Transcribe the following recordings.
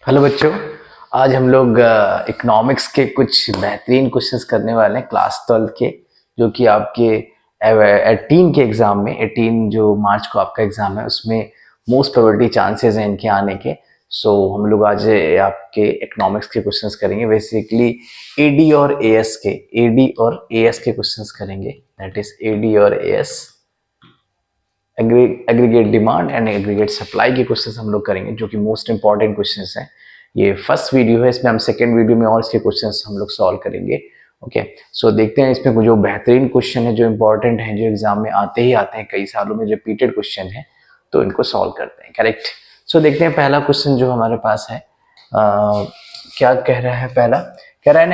Hello बच्चों। आज हम लोग इकोनॉमिक्स के कुछ बेहतरीन क्वेश्चंस करने वाले हैं क्लास 12 के, जो कि आपके 18 के एग्जाम में 18 जो मार्च को आपका एग्जाम है उसमें मोस्ट प्रोबेबिलिटी चांसेस हैं इनके आने के। सो हम लोग आज आपके इकोनॉमिक्स के क्वेश्चंस करेंगे, बेसिकली एडी और एएस के क्वेश्चंस करेंगे। दैट इज एडी और as, aggregate demand and aggregate supply के क्वेश्चंस हम लोग करेंगे, जो कि मोस्ट इंपॉर्टेंट क्वेश्चंस हैं। ये फर्स्ट वीडियो है, इसमें हम सेकेंड वीडियो में और इसके क्वेश्चंस हम लोग सॉल्व करेंगे। ओके, सो देखते हैं इसमें जो बेहतरीन क्वेश्चन है, जो इंपॉर्टेंट है, जो एग्जाम में आते ही आते हैं, कई सालों में रिपीटेड क्वेश्चन है, तो इनको सॉल्व करते हैं। करेक्ट। सो देखते हैं पहला क्वेश्चन जो हमारे पास है। क्या कह रहा है? पहला कह रहा है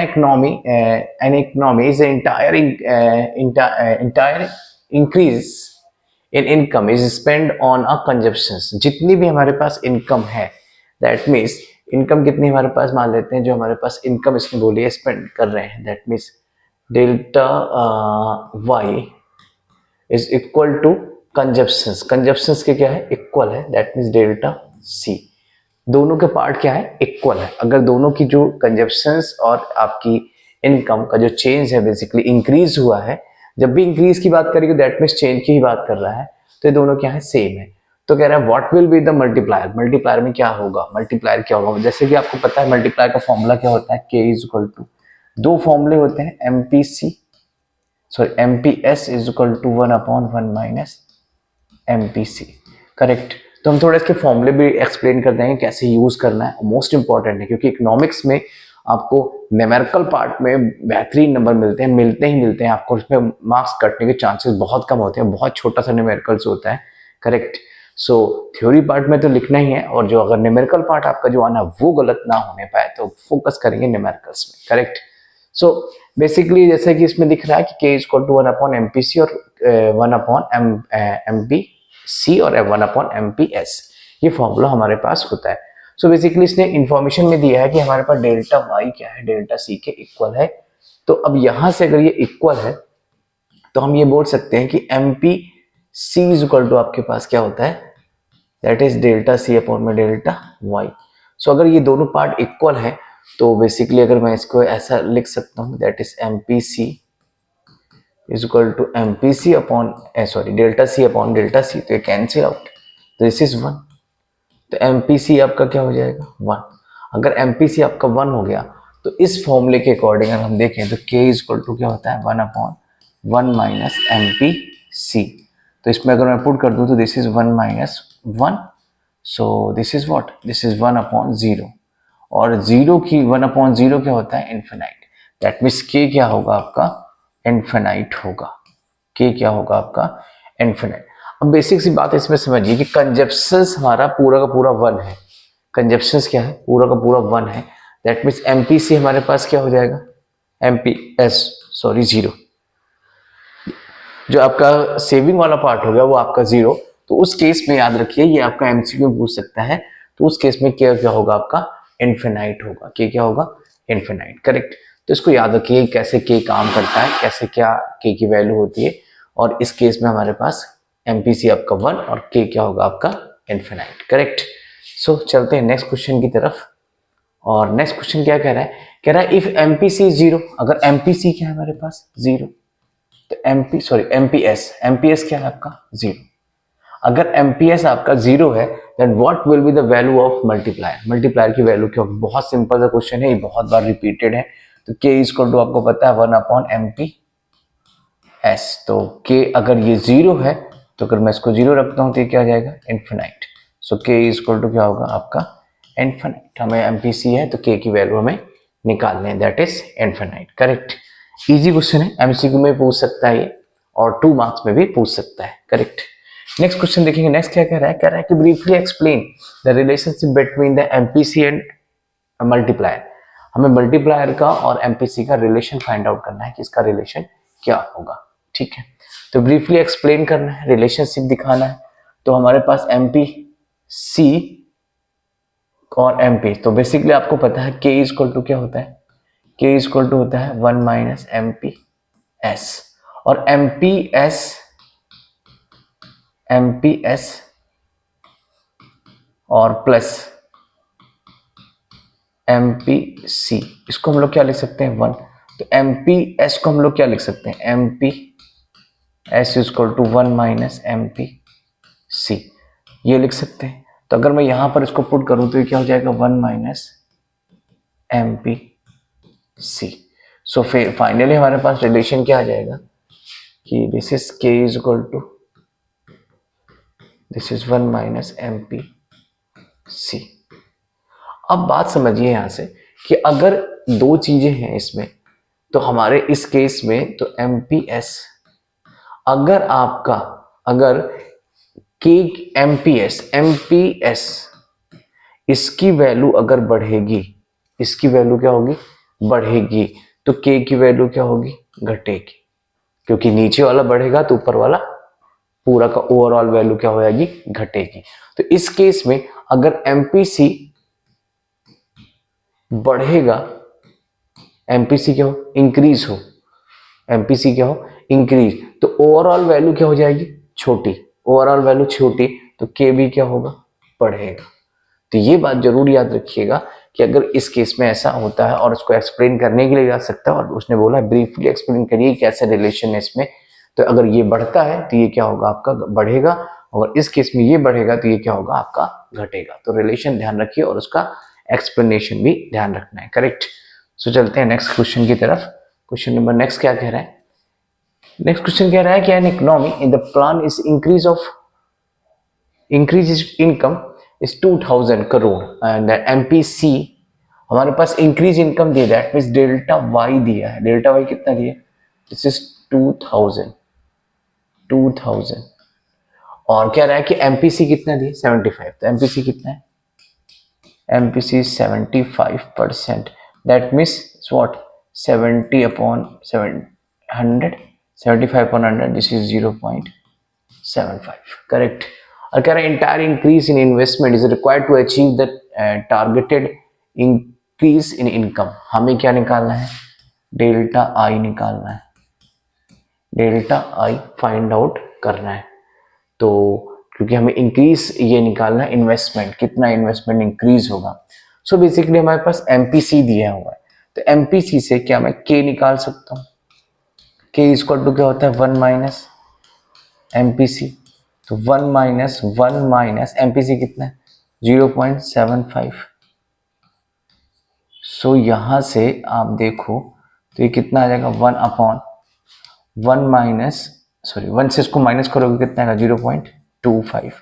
an economy is entire increase in income is spend on a consumption. जितनी भी हमारे पास इनकम है, दैट मीन्स इनकम कितनी हमारे पास मान लेते हैं, जो हमारे पास इनकम इसमें बोलिए स्पेंड कर रहे हैं, that means delta Y is equal to consumptions. Consumptions के क्या है? इक्वल है, दैट मीन्स डेल्टा सी। दोनों के पार्ट क्या है? इक्वल है। अगर दोनों की जो कंजप्शंस और आपकी इनकम का जो चेंज है बेसिकली इंक्रीज हुआ है, जब भी इंक्रीज की बात करेंगे दैट मीन्स चेंज की ही बात कर रहा है, तो ये दोनों क्या है? सेम है। तो कह रहा है what will be the multiplier. Multiplier में क्या होगा? मल्टीप्लायर क्या होगा? जैसे कि आपको पता है मल्टीप्लायर का फॉर्मूला क्या होता है? के इज इक्वल टू, दो फॉर्मूले होते हैं, MPS is equal to 1/1 minus MPC. Correct. तो हम थोड़ा इसके फॉर्मूले भी एक्सप्लेन कर देंगे कैसे यूज करना है। मोस्ट इंपॉर्टेंट है, क्योंकि इकोनॉमिक्स में आपको न्यूमेरिकल पार्ट में बेहतरीन नंबर मिलते हैं आपको उसमें मार्क्स कटने के चांसेस बहुत कम होते हैं, बहुत छोटा सा न्यूमेरिकल्स होता है। करेक्ट। सो थ्योरी पार्ट में तो लिखना ही है, और जो अगर न्यूमेरिकल पार्ट आपका जो आना वो गलत ना होने पाए तो फोकस करेंगे न्यूमेरिकल्स में। करेक्ट। सो बेसिकली जैसे कि इसमें दिख रहा है कि k is equal to 1/mpc और 1/mp और 1/mps, ये फॉर्मूला हमारे पास होता है। सो बेसिकली इसने इंफॉर्मेशन में दिया है कि हमारे पास डेल्टा वाई क्या है? डेल्टा सी के इक्वल है। तो अब यहां से अगर ये इक्वल है तो हम ये बोल सकते हैं कि M P C is equal to आपके पास क्या होता है? That is delta C upon में डेल्टा वाई। सो अगर ये दोनों पार्ट इक्वल है तो बेसिकली अगर मैं इसको ऐसा लिख सकता हूं, that is M P C is equal to M P C upon delta C upon delta C, तो ये कैंसिल आउट, तो दिस इज 1। तो एम पी सी आपका क्या हो जाएगा? 1। अगर एम पी सी आपका 1 हो गया तो इस फॉर्मूले के अकॉर्डिंग अगर हम देखें तो के इज इक्वल टू क्या होता है? 1/1 माइनस एम पी सी। तो इसमें अगर मैं पुट कर दूं तो this is 1 minus 1, so this is what? This is 1/0। और 1/0 क्या होता है? इन्फिनाइट। दैट मीन्स के क्या होगा आपका? इन्फिनाइट होगा। के क्या होगा आपका? इन्फिनाइट। अब बेसिक सी बात इसमें समझिए कि कंजप्शंस हमारा पूरा का पूरा 1 है। कंजप्शंस क्या है? पूरा का पूरा 1 है। दैट मीन्स एमपीसी हमारे पास क्या हो जाएगा? एमपीएस 0। जो आपका सेविंग वाला पार्ट हो गया वो आपका 0। तो उस केस में याद रखिए, ये आपका एमसीक्यू पूछ सकता है, तो उस केस में क्या क्या होगा आपका? इन्फिनाइट होगा। क्या होगा? इन्फिनाइट। करेक्ट। तो इसको याद रखिए कैसे के काम करता है, कैसे क्या के की वैल्यू होती है। और इस केस में हमारे पास एमपीसी आपका 1 और के क्या होगा आपका? इन्फिनाइट। करेक्ट। सो चलते हैं नेक्स्ट क्वेश्चन की तरफ। और नेक्स्ट क्वेश्चन क्या कह रहा है? कह रहा है इफ एमपीसी 0, अगर एमपीसी क्या है हमारे पास? 0, तो एमपीएस क्या है आपका? 0। अगर एमपीएस आपका 0 है then what will be the value of multiplier. Multiplier की वैल्यू क्या होगी? बहुत सिंपल सा क्वेश्चन है, ये बहुत बार रिपीटेड है। तो के इज इक्वल टू आपको पता है 1/mps। तो के अगर ये 0 है तो अगर मैं इसको 0 रखता हूं तो ये क्या आ जाएगा? इन्फिनाइट। सो के इज इक्वल टू क्या होगा आपका? इन्फिनाइट। हमें एमपीसी है तो के की वैल्यू हमें निकालने हैं, that is infinite. Correct. Easy question है, एमसीक्यू में पूछ सकता है ये, और 2 मार्क्स में भी पूछ सकता है। करेक्ट। नेक्स्ट क्वेश्चन देखेंगे। नेक्स्ट क्या कह रहा है? कह रहा है कि briefly explain the relationship between the MPC and multiplier. हमें मल्टीप्लायर का और एमपीसी का रिलेशन फाइंड आउट करना है कि इसका रिलेशन क्या होगा। ठीक है, तो ब्रीफली एक्सप्लेन करना है, रिलेशनशिप दिखाना है। तो हमारे पास एमपीसी और एमपी, तो बेसिकली आपको पता है के इज इक्वल टू क्या होता है? के इज इक्वल टू होता है 1 माइनस एमपी एस। और एमपीएस और प्लस MPC, इसको हम लोग क्या लिख सकते हैं 1। तो MPS को हम लोग क्या लिख सकते हैं MPS equal to 1 minus MPC, ये लिख सकते हैं। तो अगर मैं यहां पर इसको पुट करूं तो ये क्या हो जाएगा 1 माइनस MPC। सो फिर फाइनली हमारे पास रिलेशन क्या आ जाएगा कि this is K is equal to this is 1 minus MPC। अब बात समझिए यहां से कि अगर दो चीजें हैं इसमें, तो हमारे इस केस में तो MPS, अगर आपका अगर K MPS इसकी वैल्यू अगर बढ़ेगी, इसकी वैल्यू क्या होगी बढ़ेगी, तो K की वैल्यू क्या होगी घटेगी, क्योंकि नीचे वाला बढ़ेगा तो ऊपर वाला पूरा का ओवरऑल वैल्यू क्या हो जाएगी घटेगी। तो इस केस में अगर MPC बढ़ेगा, MPC क्या हो इंक्रीज हो, MPC क्या हो इंक्रीज, तो ओवरऑल वैल्यू क्या हो जाएगी छोटी, ओवरऑल वैल्यू छोटी तो K भी क्या होगा बढ़ेगा। तो ये बात जरूर याद रखिएगा कि अगर इस केस में ऐसा होता है और उसको एक्सप्लेन करने के लिए जा सकता है, और उसने बोला ब्रीफली एक्सप्लेन करिए कैसा रिलेशन है इसमें, तो अगर ये बढ़ता है तो ये क्या होगा आपका बढ़ेगा, और इस केस में ये बढ़ेगा तो ये क्या होगा आपका घटेगा। तो रिलेशन ध्यान रखिए और उसका एक्सप्लेनेशन भी ध्यान रखना है, करेक्ट। सो चलते हैं नेक्स्ट क्वेश्चन की तरफ। क्वेश्चन नंबर नेक्स्ट क्या कह रहा है, नेक्स्ट क्वेश्चन कह रहा है कि an economy in the plan is increase income is 2000 crore and MPC हमारे पास इंक्रीज इनकम दिया, दैट मींस डेल्टा वाई दिया है। डेल्टा वाई कितना दिया, दिस इज 2000 और कह रहा है कि MPC कितना दिया 75। तो MPC कितना है, MPC 75%, that means what 70 upon 700, 75 upon 100, this is 0.75, correct. और कह रहा है entire increase in investment is required to achieve the targeted increase in income. हमें क्या निकालना है डेल्टा आई निकालना है, डेल्टा आई फाइंड आउट करना है। तो क्योंकि हमें इंक्रीज ये निकालना है इन्वेस्टमेंट, कितना इन्वेस्टमेंट इंक्रीज होगा। सो बेसिकली हमारे पास MPC दिया हुआ है, तो MPC से क्या मैं K निकाल सकता हूँ, K इक्वल टू क्या होता है 1 माइनस MPC। तो 1 माइनस MPC कितना है 0.75। सो यहां से आप देखो तो ये कितना आ जाएगा 1 अपॉन 1 माइनस, सॉरी 1 से इसको माइनस करोगे कितना आएगा 0.25,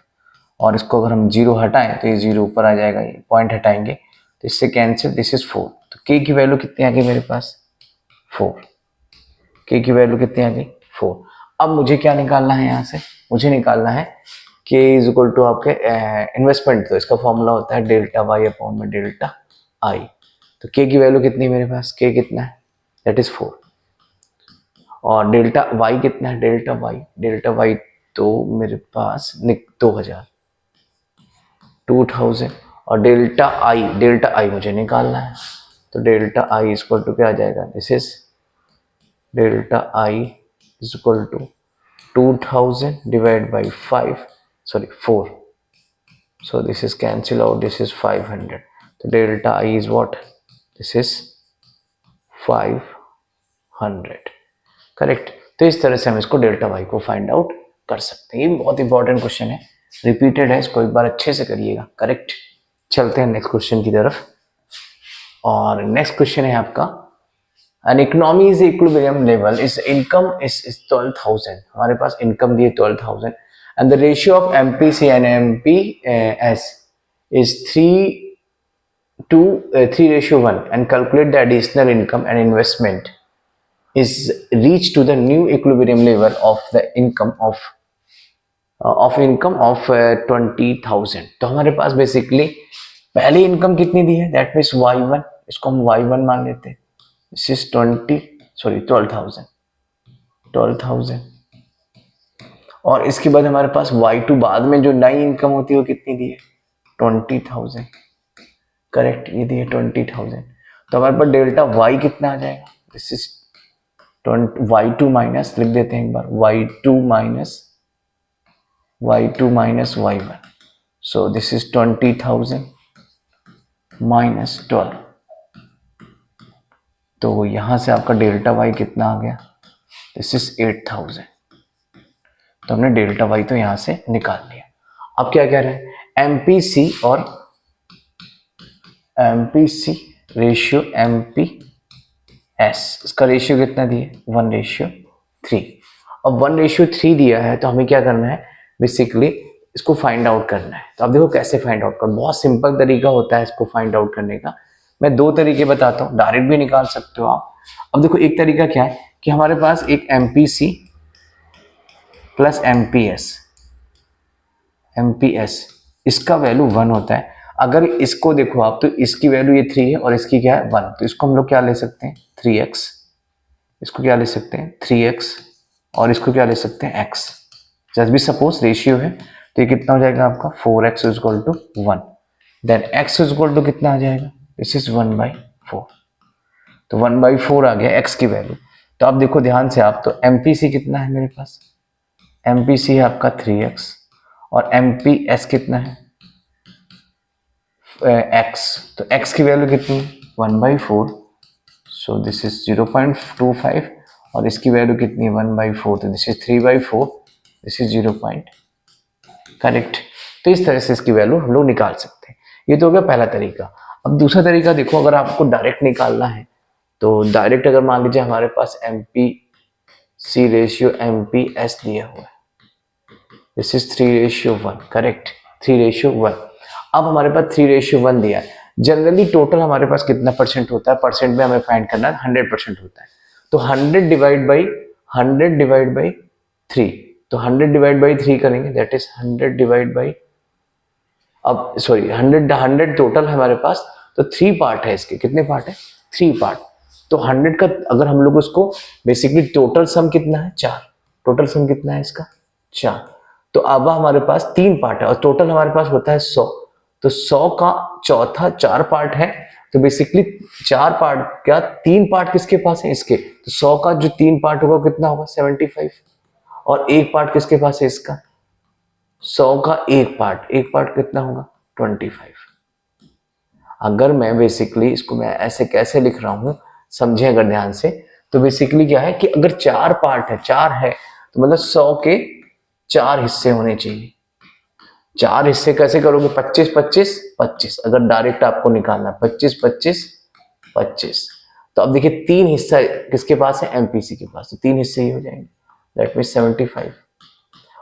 और इसको अगर हम 0 हटाएं तो ये 0 ऊपर आ जाएगा, ये पॉइंट हटाएंगे तो इससे कैंसिल, दिस इज 4। तो K की वैल्यू कितनी आ गई मेरे पास 4, K की वैल्यू कितनी आ गई 4। अब मुझे क्या निकालना है यहाँ से, मुझे निकालना है K इज इक्वल टू आपके इन्वेस्टमेंट, तो इसका फॉर्मूला होता है डेल्टा वाई अपॉन में डेल्टा आई। तो K की वैल्यू कितनी है मेरे पास, K कितना है दैट इज 4, और डेल्टा वाई कितना है डेल्टा वाई तो मेरे पास 2000 और डेल्टा आई मुझे निकालना है। तो delta I is equal to क्या आ जाएगा, this is delta I is equal to 2000 divide by 5, sorry 4, so this is cancel out, this is 500, so delta I is what, this is 500, correct. तो इस तरह से हम इसको डेल्टा वाई को फाइंड आउट कर सकते हैं। ये बहुत इंपॉर्टेंट क्वेश्चन है, रिपीटेड है, इसको एक बार अच्छे से करिएगा, करेक्ट। चलते हैं नेक्स्ट क्वेश्चन की तरफ, और नेक्स्ट क्वेश्चन है आपका an economy is equilibrium level is income is 12,000, हमारे पास इनकम दी है 12,000 and the ratio of MPC and MPS is 3:1 and calculate the additional income and investment is reached to the new equilibrium level of the income of 20,000। तो हमारे पास basically पहली income कितनी दी है, that means Y1, इसको हम Y1 मान लेते हैं, दिस इज 12,000, और इसके बाद हमारे पास Y2 बाद में जो नई इनकम होती है वो कितनी दी है 20,000, करेक्ट, ये दी है 20,000। तो हमारे पास डेल्टा Y कितना आ जाएगा, दिस इज Y2 माइनस, लिख देते हैं एक बार, Y2 minus Y1, so this is 20,000 minus 12, तो यहाँ से आपका डेल्टा वाई कितना आ गया, दिस इज 8000। तो हमने डेल्टा वाई तो यहाँ से निकाल लिया। अब क्या कह रहे हैं, एमपीसी और एमपीसी रेशियो एमपीएस, इसका रेशियो कितना दिए 1:3। अब 1:3 दिया है तो हमें क्या करना है, बेसिकली इसको फाइंड आउट करना है। तो अब देखो कैसे फाइंड आउट करना, बहुत सिंपल तरीका होता है इसको फाइंड आउट करने का। मैं दो तरीके बताता हूँ, डायरेक्ट भी निकाल सकते हो आप। अब देखो एक तरीका क्या है कि हमारे पास एक एमपीसी प्लस एमपीएस इसका वैल्यू 1 होता है। अगर इसको देखो आप तो इसकी वैल्यू ये 3 है और इसकी क्या है 1, तो इसको हम लोग क्या ले सकते हैं 3x, इसको क्या ले सकते हैं 3x और इसको क्या ले सकते हैं x। जस्ट भी सपोज रेशियो है तो ये कितना हो जाएगा आपका 4x equal to 1, then x equal to कितना आ जाएगा, दिस इज 1/4। तो 1/4 आ गया x की वैल्यू। तो आप देखो ध्यान से आप, तो एमपीसी कितना है मेरे पास, एमपीसी है आपका 3x और एमपीएस कितना है x। तो x की वैल्यू कितनी 1/4, सो दिस इज 0.25 और इसकी वैल्यू कितनी है 1/4, तो this is 3/4, this is 0. Correct. तो इस तरह से इसकी वैल्यू हम लोग निकाल सकते हैं। ये तो हो गया पहला तरीका। अब दूसरा तरीका देखो, अगर आपको डायरेक्ट निकालना है तो डायरेक्ट अगर मान लीजिए हमारे पास एमपीसी रेशियो एमपीएस दिया हुआ है, दिस इज 3:1, करेक्ट 3:1। अब हमारे पास 3:1 दिया है। जनरली टोटल हमारे पास कितना परसेंट होता है, परसेंट में हमें फाइंड करना है 100% होता है। तो 100 डिवाइड बाई 3, तो 100 डिवाइड बाई 3 करेंगे, दैट इज 100 डिवाइड बाई, अब सॉरी 100 टोटल हमारे पास, तो 3 पार्ट है इसके, कितने पार्ट है 3 पार्ट। तो 100 का अगर हम लोग उसको बेसिकली टोटल सम कितना है 4, टोटल सम कितना है इसका 4। तो अब हमारे पास 3 पार्ट है और टोटल हमारे पास होता है 100। तो 100 का चौथा 4 पार्ट है, तो बेसिकली 4 पार्ट क्या 3 पार्ट किसके पास है इसके, तो 100 का जो 3 पार्ट होगा कितना होगा 75 और 1 पार्ट किसके पास है इसका 100 का 1 पार्ट कितना होगा 25। अगर मैं बेसिकली इसको मैं ऐसे कैसे लिख रहा हूं समझे अगर ध्यान से, तो बेसिकली क्या है कि अगर 4 पार्ट है 4 है तो मतलब 100 के 4 हिस्से होने चाहिए। 4 हिस्से कैसे करोगे 25 25 25, अगर डायरेक्ट आपको निकालना 25 25 25। तो अब देखिए 3 हिस्सा किसके पास है एमपीसी के पास, तो 3 हिस्से ही हो जाएंगे, दैट मीन 75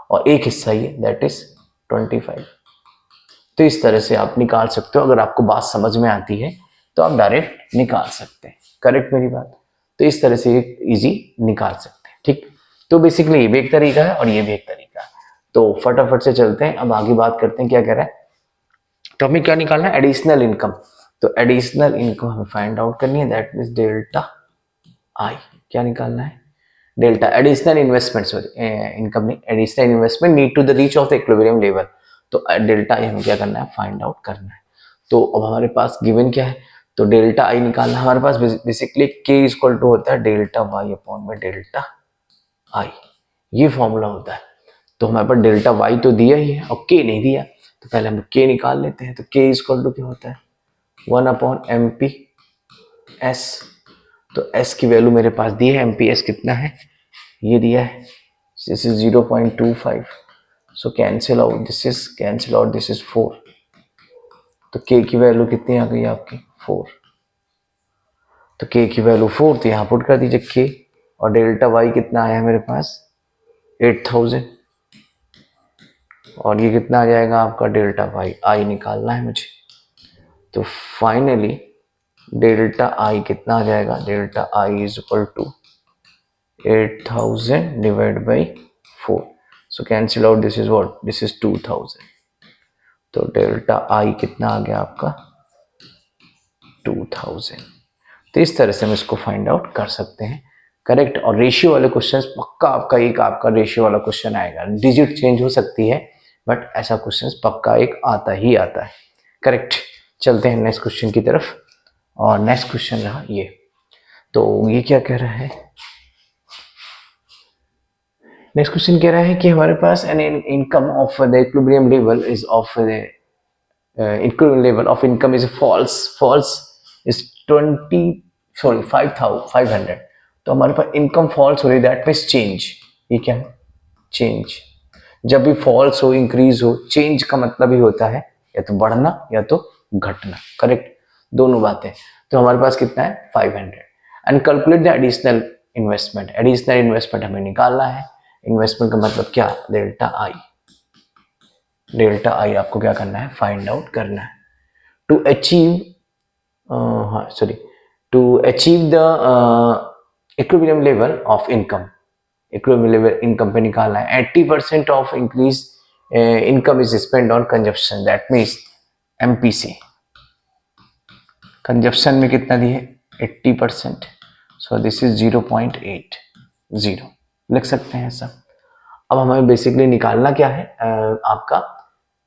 और 1 हिस्सा ही है दैट इज 25। तो इस तरह से आप निकाल सकते हो। अगर आपको बात समझ में आती है तो आप डायरेक्ट निकाल सकते हैं, करेक्ट मेरी बात। तो इस तरह से इजी निकाल सकते हैं, ठीक। तो बेसिकली ये भी एक तरीका है और ये भी एक तरीका है। तो फटाफट से चलते हैं, अब आगे बात करते हैं क्या कह रहा है। तो हमें क्या निकालना है एडिशनल इनकम। तो एडिशनल इनकम हमें फाइंड आउट करनी है, दैट मीन्स डेल्टा आई। क्या निकालना है delta additional investment, sorry income नहीं, additional investment need to the reach of the equilibrium level. तो डेल्टा आई हमें क्या करना है फाइंड आउट करना है। तो अब हमारे पास गिवन क्या है, तो डेल्टा आई निकालना हमारे पास बेसिकली के इक्वल टू होता है डेल्टा वाई अपॉन में डेल्टा आई, ये फॉर्मूला होता है। तो हमारे पास डेल्टा वाई तो दिया ही है और के नहीं दिया, तो पहले हम के निकाल लेते हैं। तो के इक्वल टू क्या होता है 1 अपॉन एम पी एस। तो एस की वैल्यू मेरे पास दी है, एम पी एस कितना है ये दिया है, this is 0.25, so cancel out, this is cancel out, this is 4। तो के की वैल्यू कितनी आ गई आपकी 4। तो के की वैल्यू 4, तो यहाँ पुट कर दीजिए के, और डेल्टा वाई कितना आया है मेरे पास 8000, और ये कितना आ जाएगा आपका डेल्टा वाई आई निकालना है मुझे। तो फाइनली डेल्टा आई कितना आ जाएगा, delta I is equal to 8000 divide by 4, so cancel out, this is what, this is 2000। तो डेल्टा आई कितना आ गया आपका 2000। तो इस तरह से हम इसको फाइंड आउट कर सकते हैं, करेक्ट। और रेशियो वाले क्वेश्चंस पक्का आपका रेशियो वाला क्वेश्चन आएगा, डिजिट चेंज हो सकती है बट ऐसा क्वेश्चन पक्का एक आता ही आता है, करेक्ट। चलते हैं नेक्स्ट क्वेश्चन की तरफ, और नेक्स्ट क्वेश्चन रहा ये। तो ये क्या कह रहा है, नेक्स्ट क्वेश्चन कह रहा है कि हमारे पास an income of the equilibrium level is of the equivalent level of income is false is 20 sorry 5,500, तो हमारे पास इनकम फॉल्स हो रही, दैट मीन्स चेंज। ये क्या है? चेंज। जब भी फॉल्स हो, इंक्रीज हो, चेंज का मतलब ही होता है या तो बढ़ना या तो घटना, करेक्ट, दोनों बातें। तो हमारे पास कितना है? 500। And calculate the additional investment. Additional investment हमें निकालना है। इन्वेस्टमेंट का मतलब क्या? डेल्टा आई। डेल्टा आई आपको क्या करना है? फाइंड आउट करना है। टू अचीव हाँ sorry, to achieve the equilibrium level of income, equilibrium level income पे निकालना है। 80% of increase income is spend on consumption, that means MPC. Consumption में कितना दिए? 80%, सो दिस इज 0.80 लिख सकते हैं ऐसा। अब हमें बेसिकली निकालना क्या है? आपका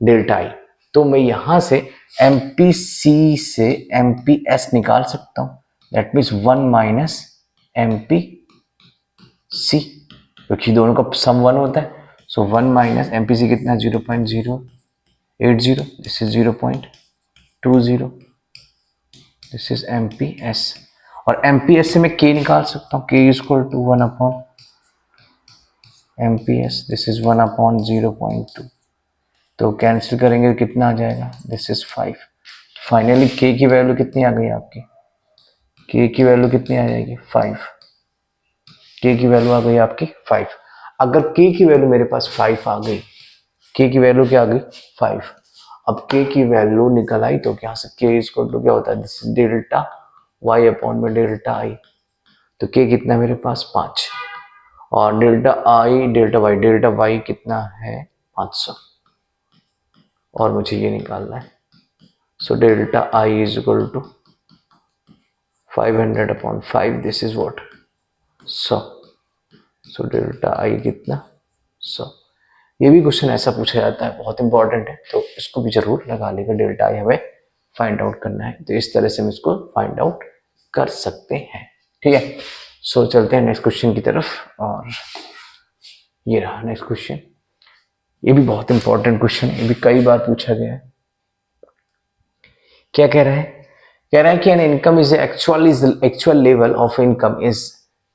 डेल्टा आई। तो मैं यहां से एमपीसी से एमपीएस निकाल सकता हूं, दैट मीन्स 1 माइनस एमपीसी, क्योंकि दोनों का सम 1 होता है। सो 1 माइनस एमपीसी कितना? 0.080, this is 0.20, this is MPS. और एमपीएस से मैं के निकाल सकता हूँ, K equal to 1 upon MPS, this is 1 upon 0.2, तो कैंसिल करेंगे तो कितना आ जाएगा? This is 5। फाइनली के की वैल्यू कितनी आ गई आपकी? के की वैल्यू कितनी आ जाएगी? 5। के की वैल्यू आ गई आपकी 5। अगर के की वैल्यू मेरे पास 5 आ गई, के की वैल्यू क्या आ गई? 5। अब के की वैल्यू निकल आई तो क्या के इक्वल टू क्या होता है? This is delta Y upon में डेल्टा आई। तो के कितना मेरे पास? 5, और डेल्टा आई डेल्टा वाई कितना है? 500, और मुझे ये निकालना है। So delta I is equal to 500 upon 5, this is what? 100। So delta I कितना? 100। ये भी क्वेश्चन ऐसा पूछा जाता है, बहुत इंपॉर्टेंट है, तो इसको भी जरूर लगा लेगा। डेल्टा आई हमें फाइंड आउट करना है, तो इस तरह से हम इसको फाइंड आउट कर सकते हैं। ठीक है, सो चलते हैं नेक्स्ट क्वेश्चन की तरफ। और ये रहा नेक्स्ट क्वेश्चन। ये भी बहुत इंपॉर्टेंट क्वेश्चन है, ये भी कई बार पूछा गया है। क्या कह रहा है? कह रहा है कि an income is actual level of income is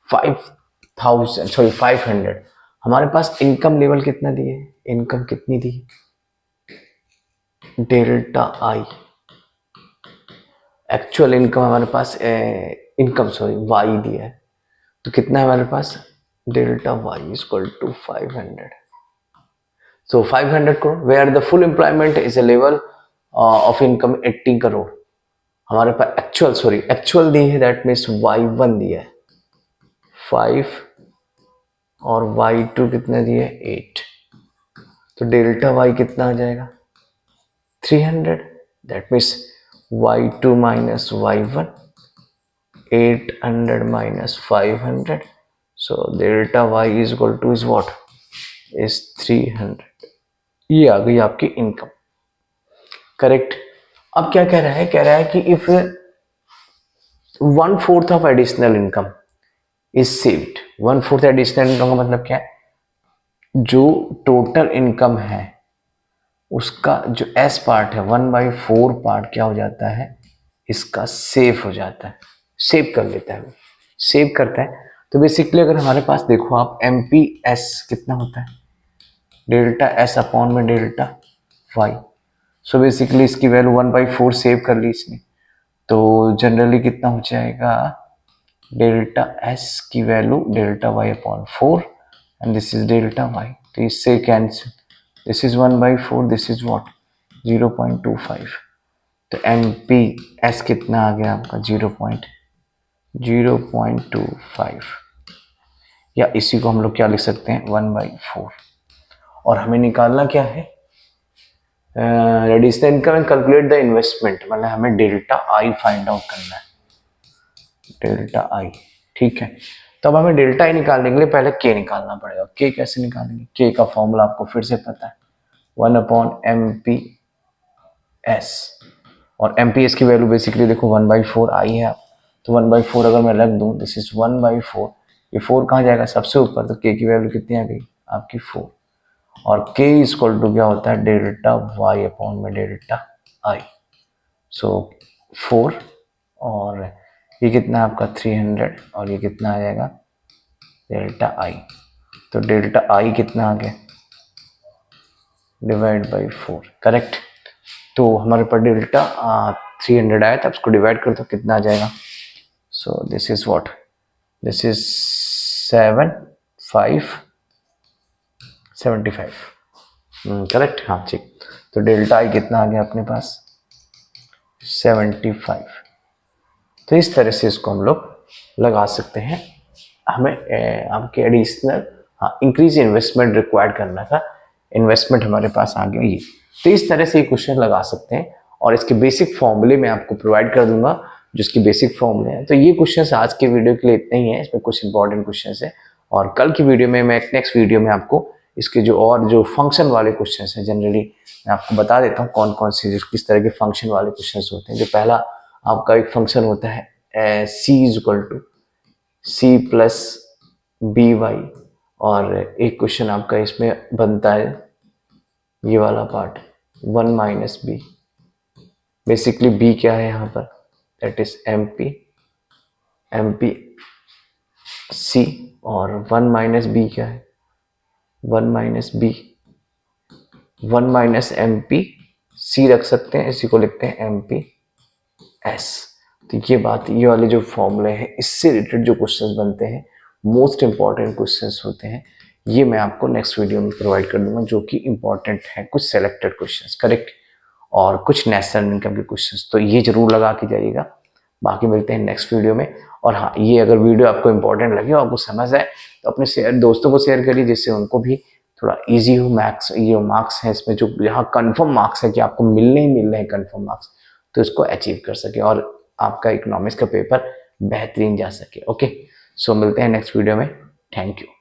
500। हमारे पास इनकम लेवल कितना दिए? इनकम कितनी दी? Delta I. एक्चुअल इनकम हमारे पास इनकम सॉरी वाई दिया है, तो कितना है हमारे पास? Delta Y is equal to 500। So 500 crore, where the full employment is a level of income 80 crore. हमारे पास एक्चुअल दी है, दैट मीन्स y1 दिया है 5, और y2 कितना दिया है? 8। तो डेल्टा y कितना आ जाएगा? 300, that means y2 minus y1, 800 minus 500, so delta y is equal two is what? Is 300। ये आ गई आपकी इनकम, करेक्ट। अब क्या कह रहा है? कह रहा है कि if 1/4 of additional income is saved. 1/4 additional income का मतलब क्या है? जो टोटल इनकम है उसका जो एस पार्ट है 1/4 पार्ट क्या हो जाता है? इसका सेव हो जाता है, सेव कर लेता है, सेव करता है। तो बेसिकली अगर हमारे पास देखो आप, एम पी एस कितना होता है? डेल्टा एस अपॉन में डेल्टा वाई। सो बेसिकली इसकी वैल्यू 1/4 सेव कर ली इसने, तो जनरली कितना हो जाएगा? डेल्टा एस की value delta Y upon 4, and this is delta Y, तो इससे cancel, this is 1/4, this is what? 0.25। तो एम पी एस कितना आ गया आपका? 0.25, या इसी को हम लोग क्या लिख सकते हैं? 1/4। और हमें निकालना क्या है? Additional income and calculate the investment, मतलब हमें डेल्टा आई फाइंड आउट करना है, डेल्टा आई। ठीक है, तो अब हमें डेल्टा आई निकालने के लिए पहले के निकालना पड़ेगा। के कैसे निकालेंगे? के का फॉर्मूला आपको फिर से पता है, 1 अपॉन एम पी एस। और एम पी एस की वैल्यू बेसिकली देखो 1/4 आई है, तो 1/4 अगर मैं रख दूं, दिस इज 1/4, ये 4 कहाँ जाएगा? सबसे ऊपर, तो के की वैल्यू कितनी आ गई आपकी? 4। और के इक्वल टू क्या होता है? डेल्टा वाई अपॉन में डेल्टा आई। सो 4, और ये कितना आपका 300 और ये कितना आ जाएगा डेल्टा आई। तो डेल्टा आई कितना आ गया डिवाइड बाई 4, करेक्ट। तो हमारे पास डेल्टा 300 आया था, उसको डिवाइड कर दो कितना आ जाएगा। So this is what, this is 7575, correct. हाँ ठीक, तो डेल्टा आई कितना आ गया अपने पास 75। तो इस तरह से इसको हम लोग लगा सकते हैं। हमें आपके एडिशनल इंक्रीज इन्वेस्टमेंट रिक्वायर्ड करना था, इन्वेस्टमेंट हमारे पास आ गया ये। तो इस तरह से ये क्वेश्चन लगा सकते हैं और इसके बेसिक फॉर्मूले मैं आपको प्रोवाइड कर दूंगा जिसकी बेसिक फॉर्मूले हैं। तो ये क्वेश्चन आज के वीडियो के लिए इतना ही है, इसमें कुछ इंपॉर्टेंट क्वेश्चन है और कल की वीडियो में मैं नेक्स्ट वीडियो में आपको इसके जो फंक्शन वाले क्वेश्चन हैं जनरली मैं आपको बता देता हूँ कौन कौन से किस तरह के फंक्शन वाले क्वेश्चन होते हैं। जो पहला आपका एक फंक्शन होता है C is equal to C plus B Y, और एक क्वेश्चन आपका इसमें बनता है ये वाला part 1 minus B. Basically B क्या है यहाँ पर, that is M P C, और 1 माइनस बी क्या है 1 minus B, 1 minus M P C रख सकते हैं, इसी को लिखते हैं एम पी एस। तो ये बात, ये वाले जो फॉर्मूले हैं इससे रिलेटेड जो क्वेश्चंस बनते हैं मोस्ट इंपॉर्टेंट क्वेश्चंस होते हैं, ये मैं आपको नेक्स्ट वीडियो में प्रोवाइड कर दूंगा जो कि इंपॉर्टेंट है, कुछ सेलेक्टेड क्वेश्चंस, करेक्ट, और कुछ नेशनल इनकम के क्वेश्चंस। तो ये जरूर लगा के जाइएगा। बाकी मिलते हैं नेक्स्ट वीडियो में। और हाँ, ये अगर वीडियो आपको इंपॉर्टेंट लगे और आपको समझ आए तो अपने दोस्तों को शेयर करिए जिससे उनको भी थोड़ा इजी हो। मैथ्स ये मार्क्स है इसमें, जो यहाँ कंफर्म मार्क्स है कि आपको मिलने ही मिल रहे हैं कंफर्म मार्क्स, तो इसको अचीव कर सके और आपका इकोनॉमिक्स का पेपर बेहतरीन जा सके। ओके, सो मिलते हैं नेक्स्ट वीडियो में। Thank you.